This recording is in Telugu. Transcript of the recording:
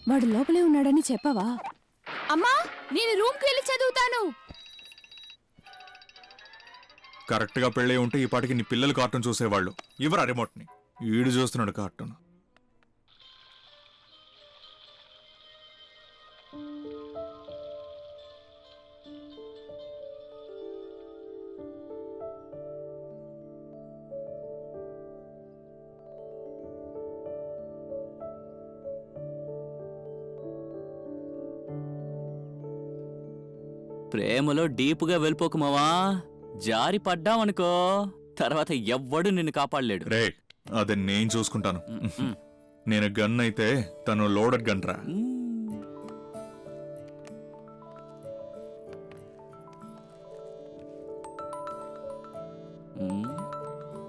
వాడు లోపలే ఉన్నాడని చెప్పవా? అమ్మా, నేను రూమ్కి వెళ్ళి చదువుతాను. కరెక్ట్ గా పెళ్ళి ఉంటే ఈ పాటికి నీ పిల్లలు కార్టూన్ చూసేవాళ్ళు. ఇవ్వరా రిమోట్ ని. ఈడు చూస్తున్నాడు కార్టూన్. ప్రేమలో డీపుగా వెళ్ళిపోకు మావా. జారి పడ్డావనుకో తర్వాత ఎవ్వడు నిన్ను కాపాడలేడు. రే, అది నేను చూసుకుంటాను. నేను గన్ అయితే తను లోడెడ్ గన్ రా.